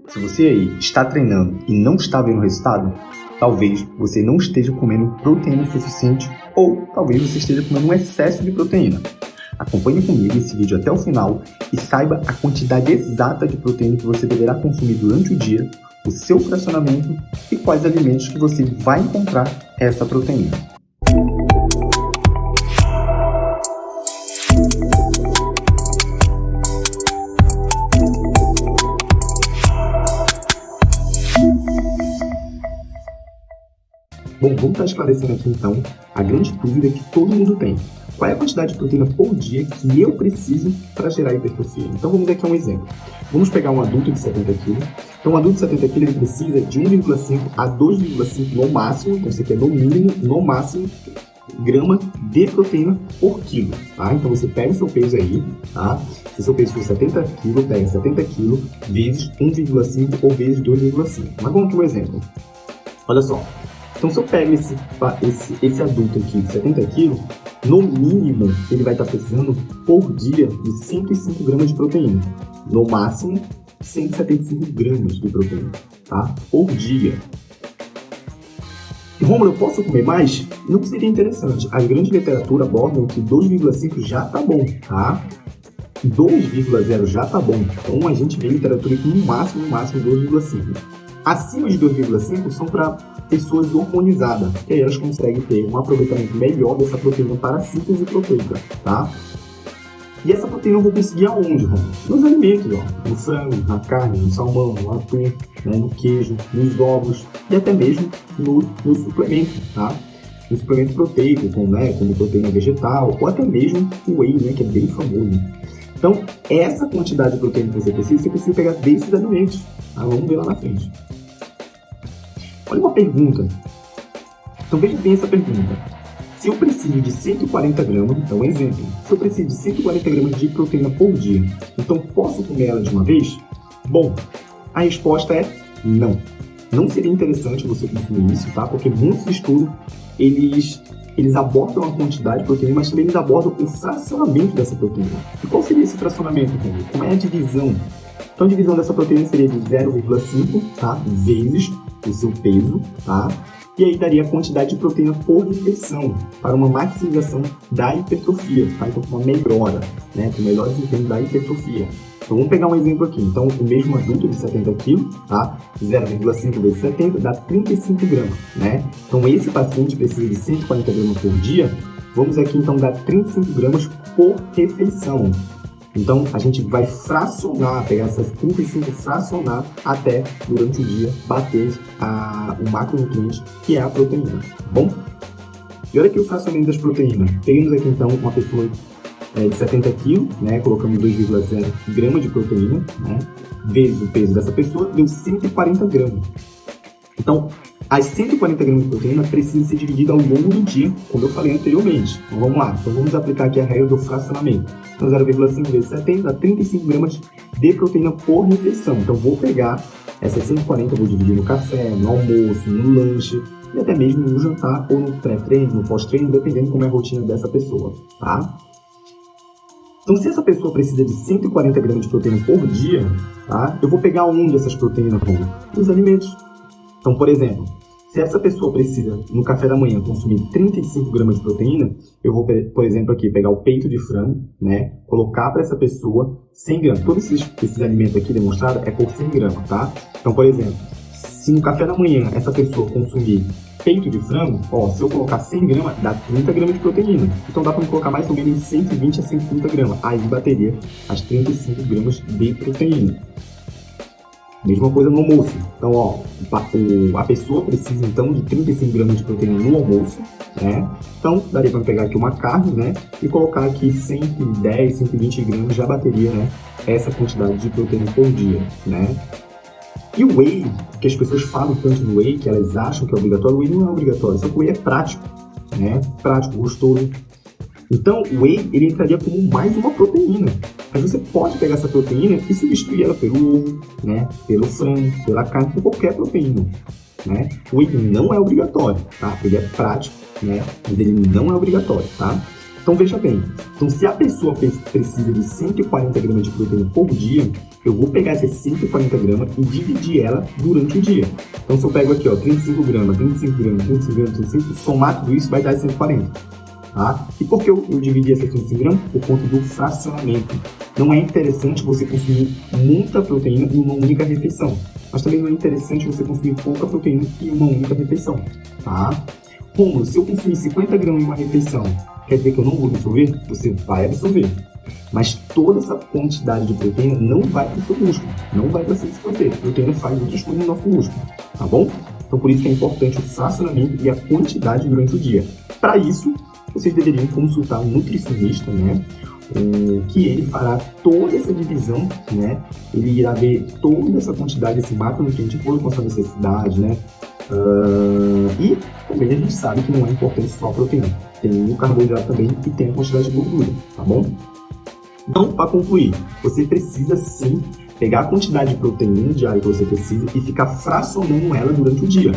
Se você aí está treinando e não está vendo resultado, talvez você não esteja comendo proteína o suficiente ou talvez você esteja comendo um excesso de proteína. Acompanhe comigo esse vídeo até o final e saiba a quantidade exata de proteína que você deverá consumir durante o dia, o seu fracionamento e quais alimentos que você vai encontrar essa proteína. Bom, vamos estar esclarecendo aqui então a grande dúvida que todo mundo tem. Qual é a quantidade de proteína por dia que eu preciso para gerar hipertrofia? Então vamos ver aqui um exemplo. Vamos pegar um adulto de 70 kg. Então um adulto de 70 kg ele precisa de 1,5 a 2,5 no máximo, então você quer no mínimo, no máximo, grama de proteína por quilo, tá? Então você pega o seu peso aí, tá? Se o seu peso for 70 kg, pega 70 kg vezes 1,5 ou vezes 2,5. Mas vamos aqui um exemplo. Olha só. Então, se eu pego esse adulto aqui de 70 kg, no mínimo, ele vai estar precisando, por dia, de 105 gramas de proteína. No máximo, 175 gramas de proteína, tá? Por dia. E, Rômulo, eu posso comer mais? Não seria interessante. A grande literatura aborda que 2,5 já tá bom, tá? 2,0 já tá bom. Então, a gente vê literatura que no máximo 2,5. Acima de 2,5 são para pessoas hormonizadas, que aí elas conseguem ter um aproveitamento melhor dessa proteína para a síntese proteica, tá? E essa proteína eu vou conseguir aonde, Rômulo? Nos alimentos, ó, no frango, na carne, no salmão, no atum, né, no queijo, nos ovos e até mesmo no suplemento, tá? No suplemento proteico, como proteína vegetal ou até mesmo o whey, né, que é bem famoso. Então, essa quantidade de proteína que você precisa pegar desses alimentos, tá? Vamos ver lá na frente. Olha uma pergunta. Então veja bem essa pergunta. Se eu preciso de 140 gramas, então exemplo, se eu preciso de 140 gramas de proteína por dia, então posso comer ela de uma vez? Bom, a resposta é não. Não seria interessante você consumir isso, tá? Porque muitos estudos, eles abordam a quantidade de proteína, mas também eles abordam o fracionamento dessa proteína. E qual seria esse fracionamento, Rômulo? Como é a divisão? Então a divisão dessa proteína seria de 0,5, tá? Vezes o seu peso, tá? E aí daria a quantidade de proteína por refeição para uma maximização da hipertrofia, tá? Então, uma melhora, né? Com melhor desempenho da hipertrofia. Então, vamos pegar um exemplo aqui. Então, o mesmo adulto de 70 kg, tá? 0,5 vezes 70 dá 35 gramas, né? Então, esse paciente precisa de 140 gramas por dia. Vamos aqui, então, dar 35 gramas por refeição. Então, a gente vai fracionar, pegar essas 35 e fracionar até, durante o dia, bater o macronutriente, que é a proteína, tá bom? E olha aqui o fracionamento das proteínas. Pegamos aqui, então, uma pessoa de 70 kg, né? Colocamos 2,0 gramas de proteína, né? Vezes o peso dessa pessoa, deu 140 gramas. Então, as 140 gramas de proteína precisam ser divididas ao longo do dia, como eu falei anteriormente. Então, vamos lá. Então, vamos aplicar aqui a regra do fracionamento. Então, 0,5 vezes 70 dá 35 gramas de proteína por refeição. Então, vou pegar essas 140, vou dividir no café, no almoço, no lanche e até mesmo no jantar ou no pré-treino, no pós-treino, dependendo como é a rotina dessa pessoa, tá? Então, se essa pessoa precisa de 140 gramas de proteína por dia, tá? Eu vou pegar onde essas proteínas vão? Nos alimentos. Então, por exemplo, se essa pessoa precisa, no café da manhã, consumir 35 gramas de proteína, eu vou, por exemplo, aqui pegar o peito de frango, né? Colocar para essa pessoa 100 gramas. Todos esses alimentos aqui demonstrados é por 100 gramas, tá? Então, por exemplo, se no café da manhã essa pessoa consumir peito de frango, ó, se eu colocar 100 gramas, dá 30 gramas de proteína. Então, dá para colocar mais ou menos 120 a 130 gramas. Aí, bateria as 35 gramas de proteína. Mesma coisa no almoço. Então, ó, a pessoa precisa, então, de 35 gramas de proteína no almoço, né? Então, daria para pegar aqui uma carne, né? E colocar aqui 110, 120 gramas, já bateria, né? Essa quantidade de proteína por dia, né? E o whey, que as pessoas falam tanto no whey, que elas acham que é obrigatório, o whey não é obrigatório, só que o whey é prático, né? Prático, gostoso. Então, o whey, ele entraria como mais uma proteína. Mas você pode pegar essa proteína e substituir ela pelo ovo, né? Pelo frango, pela carne, por qualquer proteína, né? O whey não é obrigatório, tá? Ele é prático, né? Mas ele não é obrigatório, tá? Então, veja bem. Então, se a pessoa precisa de 140 gramas de proteína por dia, eu vou pegar essas 140 gramas e dividir ela durante o dia. Então, se eu pego aqui, ó, 35 gramas, 35 gramas, 35 gramas, 35, somar tudo isso vai dar 140. Tá? E por que eu dividi essas 35 gramas? Por conta do fracionamento. Não é interessante você consumir muita proteína em uma única refeição. Mas também não é interessante você consumir pouca proteína em uma única refeição. Tá? Como se eu consumir 50 gramas em uma refeição, quer dizer que eu não vou absorver? Você vai absorver. Mas toda essa quantidade de proteína não vai para o seu músculo, não vai para você se proteger. A proteína faz outras coisas no nosso músculo, tá bom? Então, por isso que é importante o fracionamento e a quantidade durante o dia. Para isso, vocês deveriam consultar um nutricionista, né? Que ele fará toda essa divisão, né? Ele irá ver toda essa quantidade, esse macronutriente, de acordo com a sua necessidade, né? E também a gente sabe que não é importante só a proteína. Tem o carboidrato também e tem a quantidade de gordura, tá bom? Então, para concluir, você precisa sim pegar a quantidade de proteína diária que você precisa e ficar fracionando ela durante o dia.